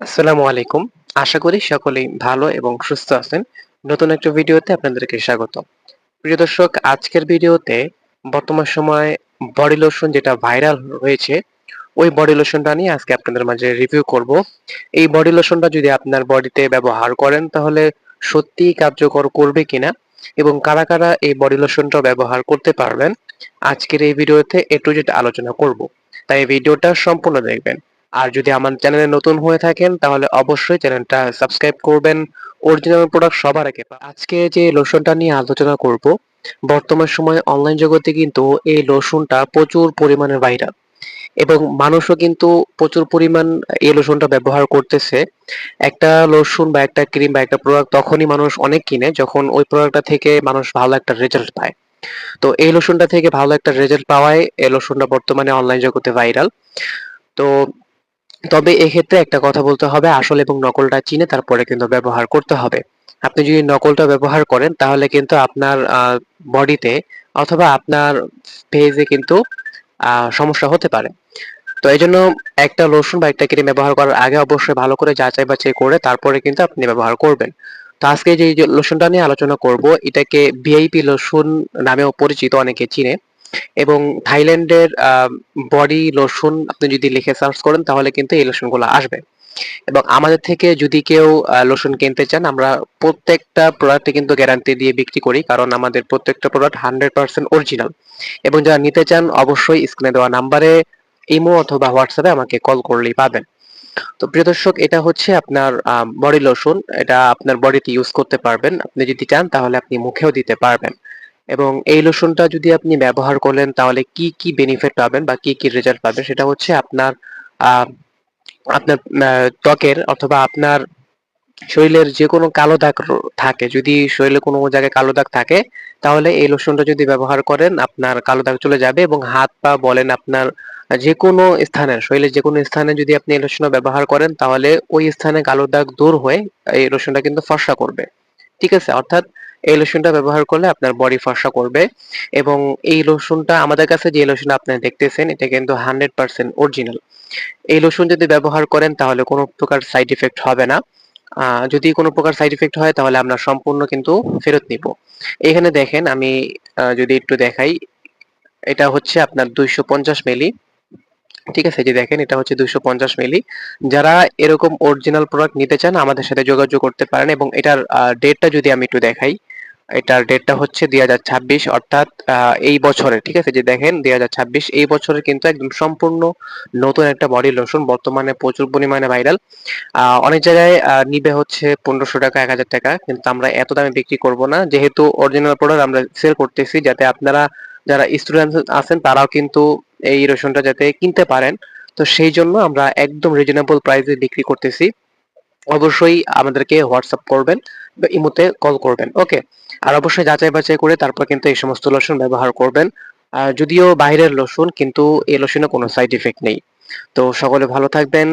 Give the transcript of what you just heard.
আসসালামু আলাইকুম। আশা করি সকলেই ভালো এবং সুস্থ আছেন। নতুন একটা ভিডিওতে আপনাদেরকে স্বাগত। প্রিয় দর্শক, আজকের ভিডিওতে বর্তমান সময়ে বডি লোশন যেটা ভাইরাল হয়েছে, ওই বডি লোশনটা নিয়ে আজকে আপনাদের মাঝে রিভিউ করব। এই বডি লোশনটা যদি আপনার বডিতে ব্যবহার করেন তাহলে সত্যিই কার্যকর করবে কিনা এবং কারা এই বডি লোশনটা ব্যবহার করতে পারবেন, আজকের এই ভিডিওতে A to Z আলোচনা করব। তাই ভিডিওটা সম্পূর্ণ দেখবেন। আর যদি আমার চ্যানেলে নতুন হয়ে থাকেন তাহলে অবশ্যই চ্যানেলটা সাবস্ক্রাইব করবেন অরিজিনাল প্রোডাক্ট সবার আগে আজকে যে লোশনটা নিয়ে আলোচনা করব, বর্তমান সময়ে অনলাইন জগতে কিন্তু এই লোশনটা প্রচুর পরিমাণে ভাইরাল এবং মানুষও কিন্তু প্রচুর পরিমাণ এই লোশনটা ব্যবহার করতেছে। একটা লোশন বা একটা ক্রিম বা একটা প্রোডাক্ট তখনই মানুষ অনেক কিনে যখন ওই প্রোডাক্টটা থেকে মানুষ ভালো একটা রেজাল্ট পায়। তো এই লোশনটা থেকে ভালো একটা রেজাল্ট পাওয়ায় এই লোশনটা বর্তমানে অনলাইন জগতে ভাইরাল। তো তবে এক্ষেত্রে একটা কথা বলতে হবে, আসল এবং নকলটা চিনে তারপরে কিন্তু ব্যবহার করতে হবে। আপনি যদি নকলটা ব্যবহার করেন তাহলে কিন্তু আপনার বডিতে অথবা আপনার ফেজে কিন্তু সমস্যা হতে পারে। তো এইজন্য একটা লোশন বা একটা ক্রিম ব্যবহার করার আগে অবশ্যই ভালো করে যাচাই বাছাই করে তারপরে কিন্তু আপনি ব্যবহার করবেন। তো আজকে যে লোশনটা নিয়ে আলোচনা করব, এটাকে ভিআইপি লোশন নামেও পরিচিত, অনেকে চিনে এবং থাইল্যান্ডের বডি লোশন আপনি যদি লিখে সার্চ করেন তাহলে কিন্তু এই লোশনগুলো আসবে। এবং আমাদের থেকে যদি কেউ লোশন কিনতে চান, আমরা প্রত্যেকটা প্রোডাক্টে কিন্তু গ্যারান্টি দিয়ে বিক্রি করি, কারণ আমাদের প্রত্যেকটা প্রোডাক্ট 100% অরিজিনাল। এবং যারা নিতে চান অবশ্যই স্ক্রিনে দেওয়া নাম্বারে ইমো অথবা হোয়াটসঅ্যাপে আমাকে কল করলেই পাবেন। তো প্রিয় দর্শক, এটা হচ্ছে আপনার বডি লোশন। এটা আপনার বডিতে ইউজ করতে পারবেন, আপনি যদি চান তাহলে আপনি মুখেও দিতে পারবেন। এবং এই লোশনটা যদি আপনি ব্যবহার করলেন তাহলে কি কি বেনিফিট পাবেন বা কি কি রেজাল্ট পাবেন সেটা হচ্ছে আপনার আহ, আপনার ত্বকের অথবা আপনার শরীরের যে কোনো কালো দাগ থাকে, যদি শরীরে কোনো জায়গায় কালো দাগ থাকে তাহলে এই লোশনটা যদি ব্যবহার করেন আপনার কালো দাগ চলে যাবে। এবং হাত পা বলেন, আপনার যে কোনো স্থানে, শরীরের যে কোনো স্থানে যদি আপনি এই লোশনটা ব্যবহার করেন তাহলে ওই স্থানে কালো দাগ দূর হয়ে এই লোশনটা কিন্তু ফর্সা করবে। ঠিক আছে? অর্থাৎ এই লোশনটা ব্যবহার করলে আপনার বডি ফর্সা করবে। এবং এই লোশনটা আমাদের কাছে যে লোশনটা আপনারা দেখতেছেন এটা কিন্তু 100% অরিজিনাল। এই লোশন যদি ব্যবহার করেন তাহলে কোনো প্রকার সাইড ইফেক্ট হবে না। যদি কোনো প্রকার সাইড ইফেক্ট হয় তাহলে আমরা সম্পূর্ণ কিন্তু ফেরত নিব। এখানে দেখেন, আমি যদি একটু দেখাই, এটা হচ্ছে আপনার 250 মিলি। ঠিক আছে? যে দেখেন, এটা হচ্ছে 250 মিলি। যারা এরকম অরিজিনাল প্রোডাক্ট নিতে চান আমাদের সাথে যোগাযোগ করতে পারেন। এবং এটার ডেটটা যদি আমি একটু দেখাই, এটার ডেটটা হচ্ছে 2026, অর্থাৎ এই বছরের। ঠিক আছে? যে দেখেন 2026 এই বছরের কিন্তু একদম সম্পূর্ণ নতুন একটা বডি লোশন, বর্তমানে প্রচুর পরিমাণে ভাইরাল। অনেক জায়গায় নিবে হচ্ছে 1500 টাকা, 1000 টাকা, কিন্তু আমরা এত দামে বিক্রি করব না, যেহেতু অরিজিনাল প্রোডাক্ট আমরা সেল করতেছি যাতে আপনারা যারা স্টুডেন্ট আছেন তারাও কিন্তু এই লোশনটা যাতে কিনতে পারেন। তো সেই জন্য আমরা একদম রিজনেবল প্রাইসে বিক্রি করতেছি। অবশ্যই আমাদেরকে হোয়াটসঅ্যাপ করবেন বা ইমোতে কল করবেন, ওকে? আর অবশ্যই যাচাই বাছাই করে তারপর কিন্তু এই সমস্ত লোশন ব্যবহার করবেন। যদিও বাইরের লোশন, কিন্তু এই লোশনে কোনো সাইড ইফেক্ট নেই। তো সকলে ভালো থাকবেন।